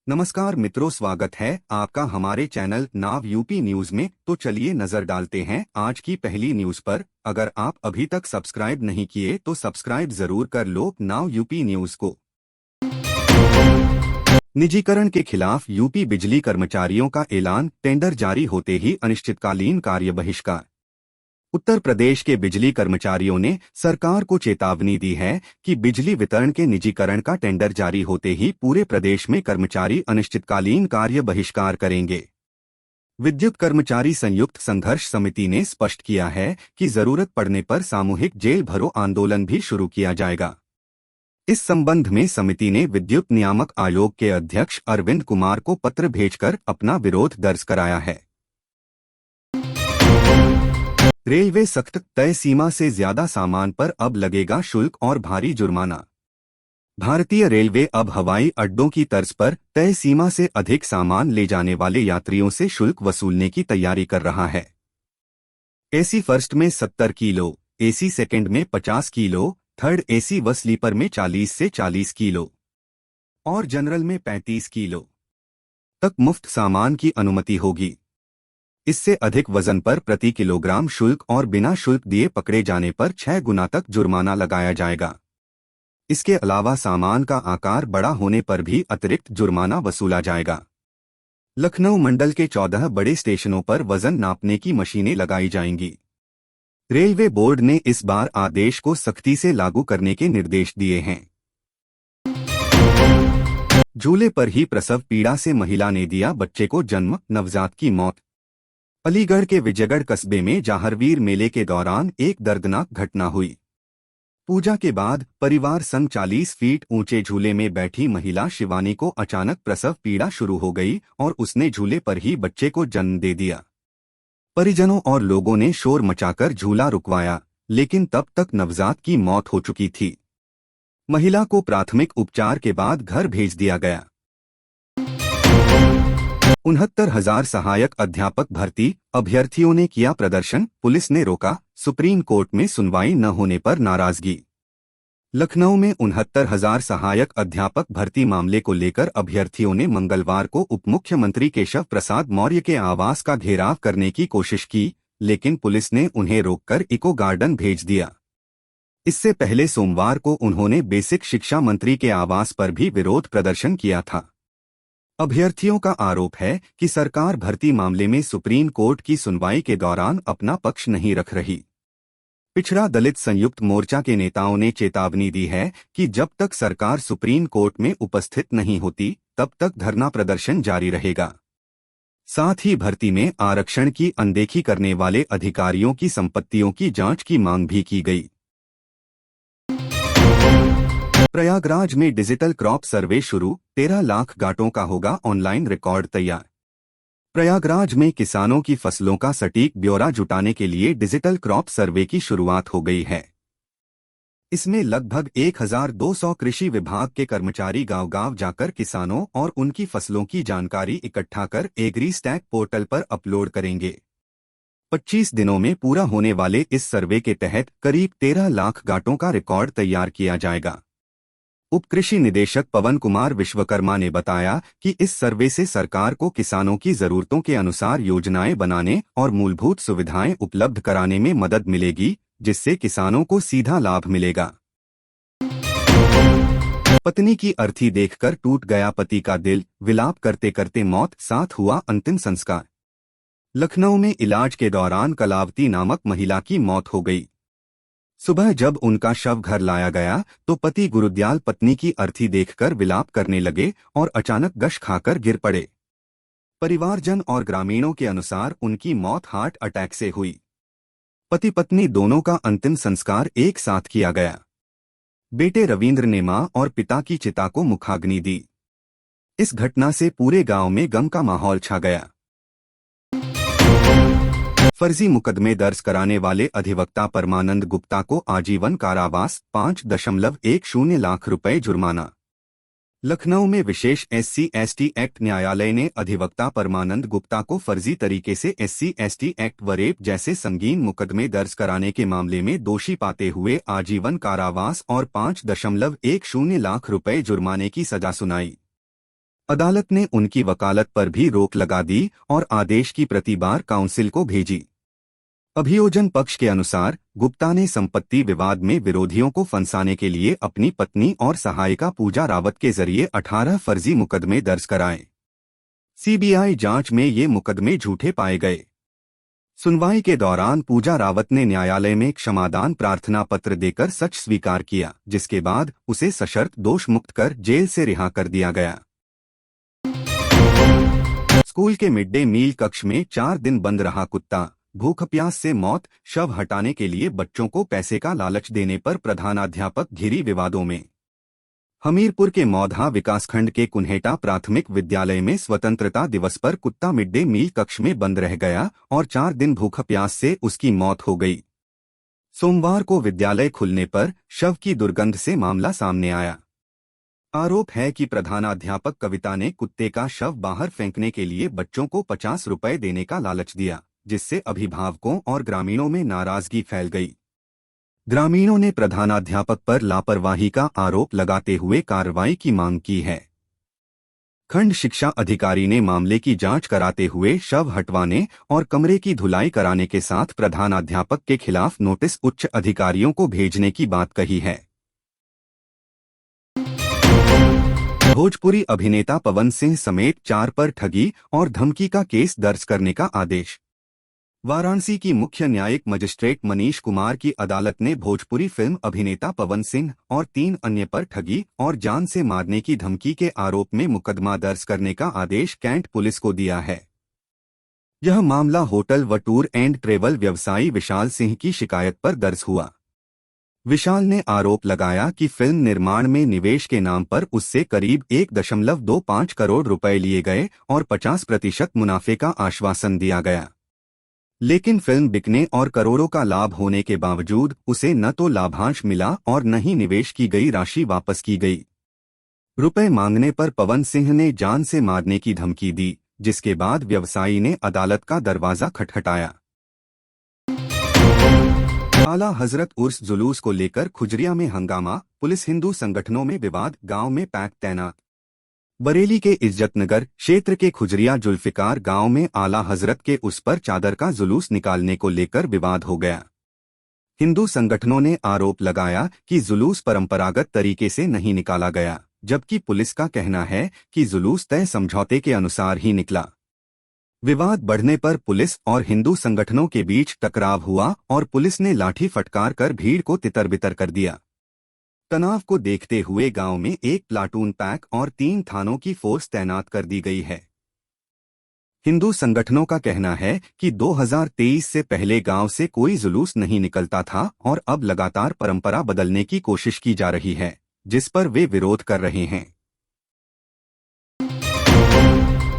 नमस्कार मित्रों, स्वागत है आपका हमारे चैनल नाव यूपी न्यूज में। तो चलिए नजर डालते हैं आज की पहली न्यूज पर। अगर आप अभी तक सब्सक्राइब नहीं किए तो सब्सक्राइब जरूर कर लो नाव यूपी न्यूज को। निजीकरण के खिलाफ यूपी बिजली कर्मचारियों का ऐलान, टेंडर जारी होते ही अनिश्चितकालीन कार्य बहिष्कार। उत्तर प्रदेश के बिजली कर्मचारियों ने सरकार को चेतावनी दी है कि बिजली वितरण के निजीकरण का टेंडर जारी होते ही पूरे प्रदेश में कर्मचारी अनिश्चितकालीन कार्य बहिष्कार करेंगे। विद्युत कर्मचारी संयुक्त संघर्ष समिति ने स्पष्ट किया है कि जरूरत पड़ने पर सामूहिक जेल भरो आंदोलन भी शुरू किया जाएगा। इस संबंध में समिति ने विद्युत नियामक आयोग के अध्यक्ष अरविंद कुमार को पत्र भेजकर अपना विरोध दर्ज कराया है। रेलवे सख्त, तय सीमा से ज्यादा सामान पर अब लगेगा शुल्क और भारी जुर्माना। भारतीय रेलवे अब हवाई अड्डों की तर्ज पर तय सीमा से अधिक सामान ले जाने वाले यात्रियों से शुल्क वसूलने की तैयारी कर रहा है। एसी फर्स्ट में 70 किलो, एसी सेकंड में 50 किलो, थर्ड एसी व स्लीपर में 40 से 40 किलो और जनरल में 35 किलो तक मुफ्त सामान की अनुमति होगी। इससे अधिक वजन पर प्रति किलोग्राम शुल्क और बिना शुल्क दिए पकड़े जाने पर 6 गुना तक जुर्माना लगाया जाएगा। इसके अलावा सामान का आकार बड़ा होने पर भी अतिरिक्त जुर्माना वसूला जाएगा। लखनऊ मंडल के 14 बड़े स्टेशनों पर वजन नापने की मशीनें लगाई जाएंगी। रेलवे बोर्ड ने इस बार आदेश को सख्ती से लागू करने के निर्देश दिए हैं। झूले पर ही प्रसव पीड़ा से महिला ने दिया बच्चे को जन्म, नवजात की मौत। अलीगढ़ के विजयगढ़ कस्बे में जाहरवीर मेले के दौरान एक दर्दनाक घटना हुई। पूजा के बाद परिवार संग 40 फीट ऊंचे झूले में बैठी महिला शिवानी को अचानक प्रसव पीड़ा शुरू हो गई और उसने झूले पर ही बच्चे को जन्म दे दिया। परिजनों और लोगों ने शोर मचाकर झूला रुकवाया, लेकिन तब तक नवजात की मौत हो चुकी थी। महिला को प्राथमिक उपचार के बाद घर भेज दिया गया। 69,000 सहायक अध्यापक भर्ती, अभ्यर्थियों ने किया प्रदर्शन, पुलिस ने रोका, सुप्रीम कोर्ट में सुनवाई न होने पर नाराजगी। लखनऊ में 69,000 सहायक अध्यापक भर्ती मामले को लेकर अभ्यर्थियों ने मंगलवार को उप मुख्यमंत्री केशव प्रसाद मौर्य के आवास का घेराव करने की कोशिश की, लेकिन पुलिस ने उन्हें रोककर इको गार्डन भेज दिया। इससे पहले सोमवार को उन्होंने बेसिक शिक्षा मंत्री के आवास पर भी विरोध प्रदर्शन किया था। अभ्यर्थियों का आरोप है कि सरकार भर्ती मामले में सुप्रीम कोर्ट की सुनवाई के दौरान अपना पक्ष नहीं रख रही। पिछड़ा दलित संयुक्त मोर्चा के नेताओं ने चेतावनी दी है कि जब तक सरकार सुप्रीम कोर्ट में उपस्थित नहीं होती तब तक धरना प्रदर्शन जारी रहेगा। साथ ही भर्ती में आरक्षण की अनदेखी करने वाले अधिकारियों की संपत्तियों की जांच की मांग भी की गई। प्रयागराज में डिजिटल क्रॉप सर्वे शुरू, 13 लाख गांठों का होगा ऑनलाइन रिकॉर्ड तैयार। प्रयागराज में किसानों की फसलों का सटीक ब्यौरा जुटाने के लिए डिजिटल क्रॉप सर्वे की शुरुआत हो गई है। इसमें लगभग 1,200 कृषि विभाग के कर्मचारी गांव-गांव जाकर किसानों और उनकी फसलों की जानकारी इकट्ठा कर एग्री स्टैक पोर्टल पर अपलोड करेंगे। 25 दिनों में पूरा होने वाले इस सर्वे के तहत करीब 13 लाख गांठों का रिकॉर्ड तैयार किया जाएगा। उप कृषि निदेशक पवन कुमार विश्वकर्मा ने बताया कि इस सर्वे से सरकार को किसानों की जरूरतों के अनुसार योजनाएं बनाने और मूलभूत सुविधाएं उपलब्ध कराने में मदद मिलेगी, जिससे किसानों को सीधा लाभ मिलेगा। पत्नी की अर्थी देखकर टूट गया पति का दिल, विलाप करते करते मौत, साथ हुआ अंतिम संस्कार। लखनऊ में इलाज के दौरान कलावती नामक महिला की मौत हो गई। सुबह जब उनका शव घर लाया गया तो पति गुरुदयाल पत्नी की अर्थी देखकर विलाप करने लगे और अचानक गश खाकर गिर पड़े। परिवारजन और ग्रामीणों के अनुसार उनकी मौत हार्ट अटैक से हुई। पति पत्नी दोनों का अंतिम संस्कार एक साथ किया गया। बेटे रविंद्र ने मां और पिता की चिता को मुखाग्नि दी। इस घटना से पूरे गांव में गम का माहौल छा गया। फर्जी मुकदमे दर्ज कराने वाले अधिवक्ता परमानंद गुप्ता को आजीवन कारावास, 5.10 लाख रुपए जुर्माना। लखनऊ में विशेष SC/ST एक्ट न्यायालय ने अधिवक्ता परमानंद गुप्ता को फर्जी तरीके से SC/ST एक्ट व रेप जैसे संगीन मुकदमे दर्ज कराने के मामले में दोषी पाते हुए आजीवन कारावास और 5.10 लाख रुपए जुर्माने की सजा सुनाई। अदालत ने उनकी वकालत पर भी रोक लगा दी और आदेश की प्रति बार काउंसिल को भेजी। अभियोजन पक्ष के अनुसार गुप्ता ने संपत्ति विवाद में विरोधियों को फंसाने के लिए अपनी पत्नी और सहायिका पूजा रावत के जरिए 18 फर्जी मुकदमे दर्ज कराए। सीबीआई जांच में ये मुकदमे झूठे पाए गए। सुनवाई के दौरान पूजा रावत ने न्यायालय में क्षमादान प्रार्थना पत्र देकर सच स्वीकार किया, जिसके बाद उसे सशर्त दोष मुक्त कर जेल से रिहा कर दिया गया। स्कूल के मिड डे मील कक्ष में 4 दिन बंद रहा कुत्ता, भूख प्यास से मौत, शव हटाने के लिए बच्चों को पैसे का लालच देने पर प्रधानाध्यापक घिरी विवादों में। हमीरपुर के मौधा विकासखंड के कुन्हेटा प्राथमिक विद्यालय में स्वतंत्रता दिवस पर कुत्ता मिड डे मील कक्ष में बंद रह गया और 4 दिन भूख प्यास से उसकी मौत हो गई। सोमवार को विद्यालय खुलने पर शव की दुर्गंध से मामला सामने आया। आरोप है कि प्रधानाध्यापक कविता ने कुत्ते का शव बाहर फेंकने के लिए बच्चों को 50 रुपए देने का लालच दिया, जिससे अभिभावकों और ग्रामीणों में नाराजगी फैल गई। ग्रामीणों ने प्रधानाध्यापक पर लापरवाही का आरोप लगाते हुए कार्रवाई की मांग की है। खंड शिक्षा अधिकारी ने मामले की जांच कराते हुए शव हटवाने और कमरे की धुलाई कराने के साथ प्रधानाध्यापक के खिलाफ नोटिस उच्च अधिकारियों को भेजने की बात कही है। भोजपुरी अभिनेता पवन सिंह समेत 4 पर ठगी और धमकी का केस दर्ज करने का आदेश। वाराणसी की मुख्य न्यायिक मजिस्ट्रेट मनीष कुमार की अदालत ने भोजपुरी फिल्म अभिनेता पवन सिंह और 3 अन्य पर ठगी और जान से मारने की धमकी के आरोप में मुकदमा दर्ज करने का आदेश कैंट पुलिस को दिया है। यह मामला होटल व टूर एंड ट्रेवल व्यवसायी विशाल सिंह की शिकायत पर दर्ज हुआ। विशाल ने आरोप लगाया कि फिल्म निर्माण में निवेश के नाम पर उससे करीब 1.25 करोड़ रुपए लिए गए और 50% मुनाफे का आश्वासन दिया गया, लेकिन फिल्म बिकने और करोड़ों का लाभ होने के बावजूद उसे न तो लाभांश मिला और न ही निवेश की गई राशि वापस की गई। रुपए मांगने पर पवन सिंह ने जान से मारने की धमकी दी, जिसके बाद व्यवसायी ने अदालत का दरवाजा खटखटाया। आला हजरत उर्स जुलूस को लेकर खुजरिया में हंगामा, पुलिस हिंदू संगठनों में विवाद, गांव में पैक तैनात। बरेली के इज्जतनगर क्षेत्र के खुजरिया जुल्फिकार गांव में आला हजरत के उस पर चादर का जुलूस निकालने को लेकर विवाद हो गया। हिंदू संगठनों ने आरोप लगाया कि जुलूस परंपरागत तरीके से नहीं निकाला गया, जबकि पुलिस का कहना है कि जुलूस तय समझौते के अनुसार ही निकला। विवाद बढ़ने पर पुलिस और हिंदू संगठनों के बीच टकराव हुआ और पुलिस ने लाठी फटकार कर भीड़ को तितर-बितर कर दिया। तनाव को देखते हुए गांव में 1 प्लाटून पैक और 3 थानों की फोर्स तैनात कर दी गई है। हिंदू संगठनों का कहना है कि 2023 से पहले गांव से कोई जुलूस नहीं निकलता था और अब लगातार परंपरा बदलने की कोशिश की जा रही है, जिस पर वे विरोध कर रहे हैं।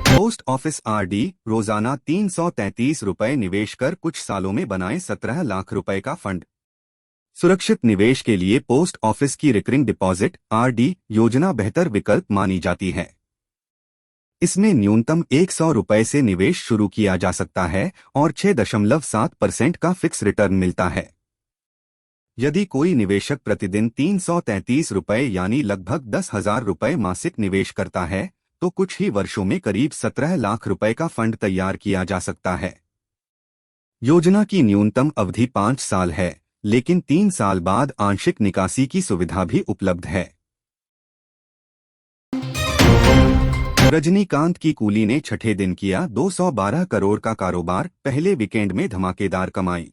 पोस्ट ऑफिस आरडी रोजाना 333 रुपए निवेश कर कुछ सालों में बनाए 17 लाख रुपए का फंड। सुरक्षित निवेश के लिए पोस्ट ऑफिस की रिकरिंग डिपॉजिट आरडी योजना बेहतर विकल्प मानी जाती है। इसमें न्यूनतम 100 रुपए से निवेश शुरू किया जा सकता है और 6.7% का फिक्स रिटर्न मिलता है। यदि कोई निवेशक प्रतिदिन 333 रुपए यानी लगभग 10,000 रुपए मासिक निवेश करता है तो कुछ ही वर्षों में करीब 17 लाख रुपए का फंड तैयार किया जा सकता है। योजना की न्यूनतम अवधि 5 साल है, लेकिन 3 साल बाद आंशिक निकासी की सुविधा भी उपलब्ध है। रजनीकांत की कूली ने छठे दिन किया 212 करोड़ का कारोबार, पहले वीकेंड में धमाकेदार कमाई।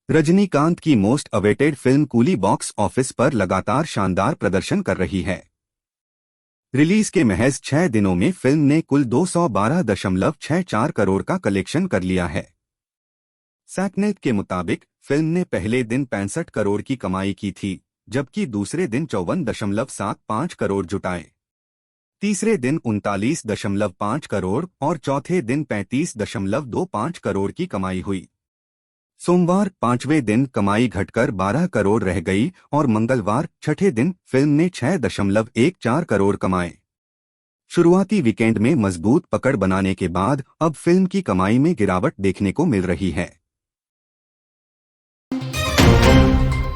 रजनीकांत की most awaited film coolie box office पर लगातार शानदार प्रदर्शन कर रही है। रिलीज के महज 6 दिनों में फिल्म ने कुल 212.64 करोड़ का कलेक्शन कर लिया है। सैकनेट के मुताबिक फिल्म ने पहले दिन 65 करोड़ की कमाई की थी, जबकि दूसरे दिन 54.75 करोड़ जुटाए। तीसरे दिन 39.5 करोड़ और चौथे दिन 35.25 करोड़ की कमाई हुई। सोमवार 5वें दिन कमाई घटकर 12 करोड़ रह गई और मंगलवार छठे दिन फिल्म ने 6.14 करोड़ कमाए। शुरुआती वीकेंड में मजबूत पकड़ बनाने के बाद अब फिल्म की कमाई में गिरावट देखने को मिल रही है।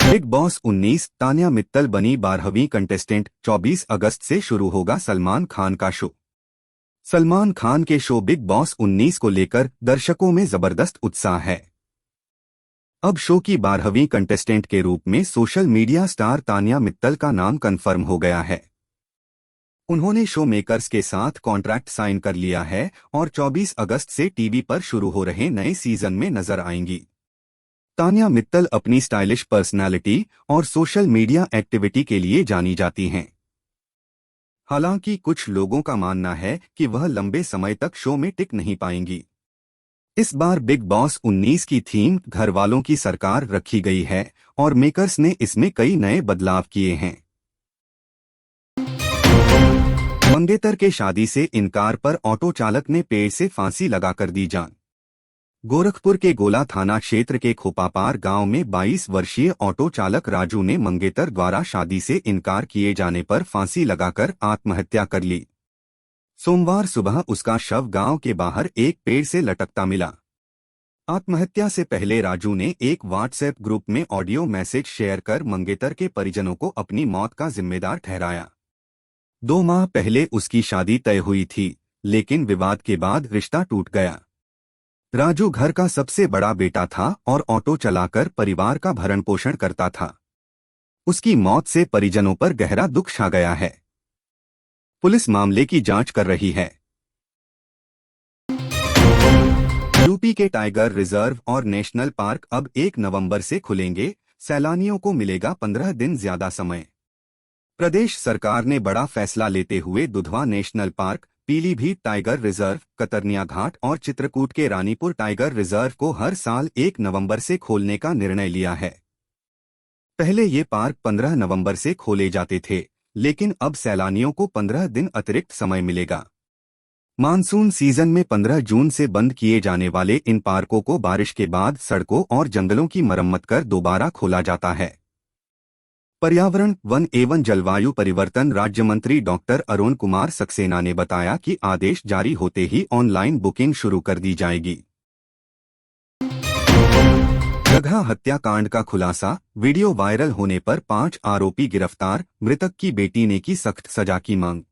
बिग बॉस 19 तान्या मित्तल बनी 12वीं कंटेस्टेंट, 24 अगस्त से शुरू होगा सलमान खान का शो। सलमान खान के शो बिग बॉस 19 को लेकर दर्शकों में जबरदस्त उत्साह है। अब शो की 12वीं कंटेस्टेंट के रूप में social media star Tanya Mittal का नाम कंफर्म हो गया है। उन्होंने शो मेकर्स के साथ कॉन्ट्रैक्ट साइन कर लिया है और 24 अगस्त से टीवी पर शुरू हो रहे नए सीजन में नजर आएंगी। तान्या मित्तल अपनी स्टाइलिश पर्सनालिटी और सोशल मीडिया एक्टिविटी के लिए जानी जाती हैं। हालांकि कुछ लोगों का मानना है कि वह लंबे समय तक शो में टिक नहीं पाएंगी। इस बार बिग बॉस 19 की थीम घर वालों की सरकार रखी गई है और मेकर्स ने इसमें कई नए बदलाव किए हैं। मंगेतर के शादी से इनकार पर ऑटो चालक ने पेड़ से फांसी लगाकर दी जान। गोरखपुर के गोला थाना क्षेत्र के खोपापार गांव में 22 वर्षीय ऑटो चालक राजू ने मंगेतर द्वारा शादी से इनकार किए जाने पर फांसी लगाकर आत्महत्या कर ली। सोमवार सुबह उसका शव गांव के बाहर एक पेड़ से लटकता मिला। आत्महत्या से पहले राजू ने एक व्हाट्सएप ग्रुप में ऑडियो मैसेज शेयर कर मंगेतर के परिजनों को अपनी मौत का जिम्मेदार ठहराया। 2 माह पहले उसकी शादी तय हुई थी, लेकिन विवाद के बाद रिश्ता टूट गया। राजू घर का सबसे बड़ा बेटा था और ऑटो चलाकर परिवार का भरण पोषण करता था। उसकी मौत से परिजनों पर गहरा दुख छा गया है। पुलिस मामले की जांच कर रही है। यूपी के टाइगर रिजर्व और नेशनल पार्क अब 1 नवंबर से खुलेंगे, सैलानियों को मिलेगा 15 दिन ज्यादा समय। प्रदेश सरकार ने बड़ा फैसला लेते हुए Dudhwa national park, Pilibhit tiger reserve, Katarniya Ghat और चित्रकूट के रानीपुर टाइगर रिजर्व को हर साल 1 नवंबर से खोलने का निर्णय लिया है। पहले ये पार्क 15 नवंबर से खोले जाते थे, लेकिन अब सैलानियों को 15 दिन अतिरिक्त समय मिलेगा। मानसून सीजन में 15 जून से बंद किए जाने वाले इन पार्कों को बारिश के बाद सड़कों और जंगलों की मरम्मत कर दोबारा खोला जाता है। पर्यावरण, वन एवं जलवायु परिवर्तन राज्य मंत्री डॉक्टर अरुण कुमार सक्सेना ने बताया कि आदेश जारी होते ही ऑनलाइन बुकिंग शुरू कर दी जाएगी। गधा हत्याकांड का खुलासा, वीडियो वायरल होने पर 5 आरोपी गिरफ्तार, मृतक की बेटी ने की सख्त सजा की मांग।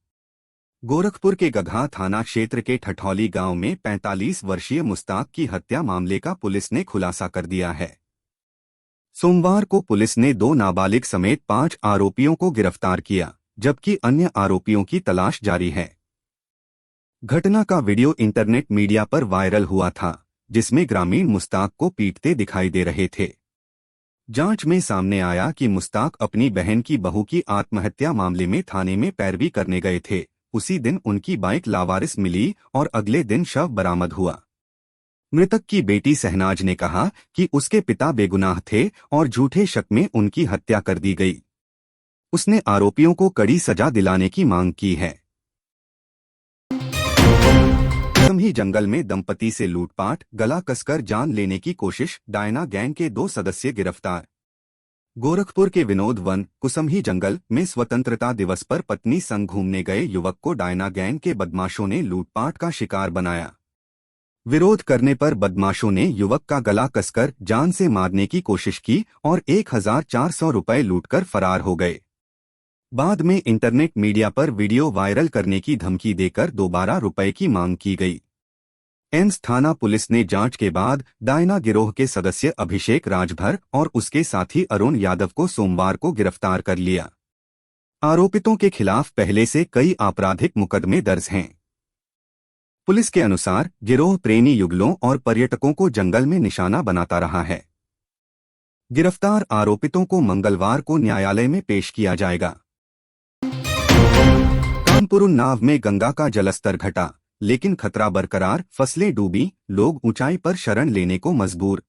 गोरखपुर के गधा थाना क्षेत्र के ठठौली गांव में 45 वर्षीय मुस्ताक की हत्या मामले का पुलिस ने खुलासा कर दिया है। सोमवार को पुलिस ने 2 नाबालिग समेत 5 आरोपियों को गिरफ्तार किया, जबकि अन्य आरोपियों की तलाश जारी है। घटना का वीडियो इंटरनेट मीडिया पर वायरल हुआ था, जिसमें ग्रामीण मुस्ताक को पीटते दिखाई दे रहे थे। जांच में सामने आया कि मुस्ताक अपनी बहन की बहू की आत्महत्या मामले में थाने में पैरवी करने गए थे। उसी दिन उनकी बाइक लावारिस मिली और अगले दिन शव बरामद हुआ। मृतक की बेटी सहनाज ने कहा कि उसके पिता बेगुनाह थे और झूठे शक में उनकी हत्या कर दी गई। उसने आरोपियों को कड़ी सजा दिलाने की मांग की है। कुसुम्ही जंगल में दंपति से लूटपाट, गला कसकर जान लेने की कोशिश, डायना गैंग के 2 सदस्य गिरफ्तार। गोरखपुर के विनोद वन कुसुम्ही जंगल में स्वतंत्रता दिवस पर पत्नी संग घूमने गए युवक को डायना गैंग के बदमाशों ने लूटपाट का शिकार बनाया। विरोध करने पर बदमाशों ने युवक का गला कसकर जान से मारने की कोशिश की और 1400 रुपये लूटकर फरार हो गए। बाद में इंटरनेट मीडिया पर वीडियो वायरल करने की धमकी देकर दोबारा रुपए की मांग की गई। एम्स थाना पुलिस ने जांच के बाद डायना गिरोह के सदस्य अभिषेक राजभर और उसके साथी अरुण यादव को सोमवार को गिरफ्तार कर लिया। आरोपितों के खिलाफ पहले से कई आपराधिक मुकदमे दर्ज हैं। पुलिस के अनुसार गिरोह प्रेमी युगलों और पर्यटकों को जंगल में निशाना बनाता रहा है। गिरफ्तार आरोपितों को मंगलवार को न्यायालय में पेश किया जाएगा। कानपुर उन्नाव में गंगा का जलस्तर घटा, लेकिन खतरा बरकरार, फसलें डूबी, लोग ऊंचाई पर शरण लेने को मजबूर।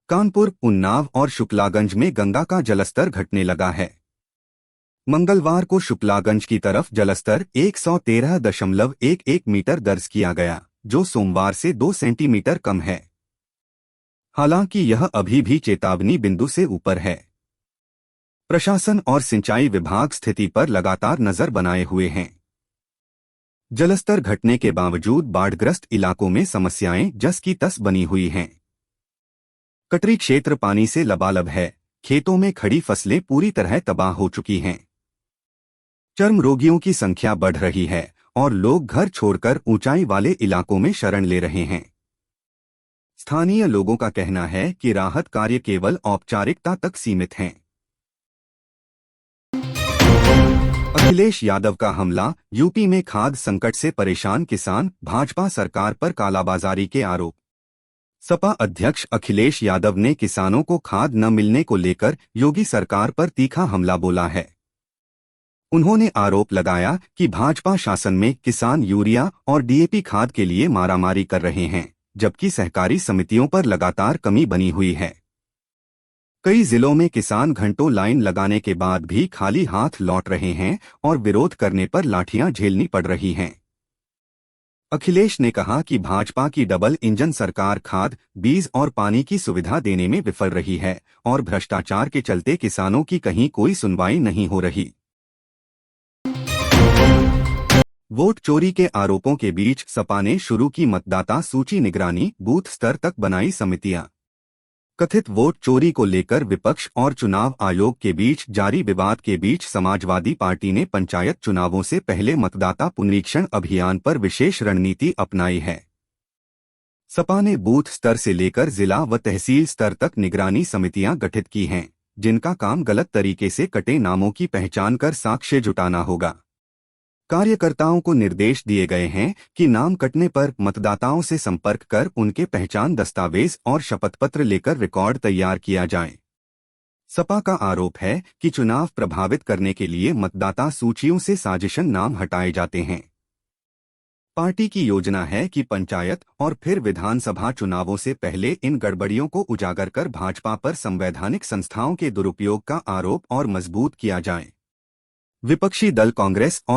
कानपुर, उन्नाव और शुक्लागंज में गंगा का जलस्तर घटने लगा है। मंगलवार को शुक्लागंज की तरफ जलस्तर 113.11 मीटर दर्ज किया गया, जो सोमवार से 2 सेंटीमीटर कम है। हालांकि यह अभी भी चेतावनी बिंदु से ऊपर है। प्रशासन और सिंचाई विभाग स्थिति पर लगातार नजर बनाए हुए हैं। जलस्तर घटने के बावजूद बाढ़ग्रस्त इलाकों में समस्याएं जस की तस बनी हुई हैं। कटरी क्षेत्र पानी से लबालब है, खेतों में खड़ी फसलें पूरी तरह तबाह हो चुकी हैं। चर्म रोगियों की संख्या बढ़ रही है और लोग घर छोड़कर ऊंचाई वाले इलाकों में शरण ले रहे हैं। स्थानीय लोगों का कहना है कि राहत कार्य केवल औपचारिकता तक सीमित हैं। अखिलेश यादव का हमला, यूपी में खाद्य संकट से परेशान किसान, भाजपा सरकार पर कालाबाजारी के आरोप। सपा अध्यक्ष अखिलेश यादव ने किसानों को खाद न मिलने को लेकर योगी सरकार पर तीखा हमला बोला है। उन्होंने आरोप लगाया कि भाजपा शासन में किसान यूरिया और डीएपी खाद के लिए मारामारी कर रहे हैं, जबकि सहकारी समितियों पर लगातार कमी बनी हुई है। कई जिलों में किसान घंटों लाइन लगाने के बाद भी खाली हाथ लौट रहे हैं और विरोध करने पर लाठियां झेलनी पड़ रही हैं। अखिलेश ने कहा कि भाजपा की डबल इंजन सरकार खाद, बीज और पानी की सुविधा देने में विफल रही है और भ्रष्टाचार के चलते किसानों की कहीं कोई सुनवाई नहीं हो रही। वोट चोरी के आरोपों के बीच सपा ने शुरू की मतदाता सूची निगरानी, बूथ स्तर तक बनाई समितियां। कथित वोट चोरी को लेकर विपक्ष और चुनाव आयोग के बीच जारी विवाद के बीच समाजवादी पार्टी ने पंचायत चुनावों से पहले मतदाता पुनरीक्षण अभियान पर विशेष रणनीति अपनाई है। सपा ने बूथ स्तर से लेकर जिला व तहसील स्तर तक निगरानी समितियां गठित की हैं, जिनका काम गलत तरीके से कटे नामों की पहचान कर साक्ष्य जुटाना होगा। कार्यकर्ताओं को निर्देश दिए गए हैं कि नाम कटने पर मतदाताओं से संपर्क कर उनके पहचान दस्तावेज और शपथ पत्र लेकर रिकॉर्ड तैयार किया जाए। सपा का आरोप है कि चुनाव प्रभावित करने के लिए मतदाता सूचियों से साजिशन नाम हटाए जाते हैं। पार्टी की योजना है कि पंचायत और फिर विधानसभा चुनावों से पहले इन गड़बड़ियों को उजागर कर भाजपा पर संवैधानिक संस्थाओं के दुरुपयोग का आरोप और मजबूत किया जाए। विपक्षी दल कांग्रेस और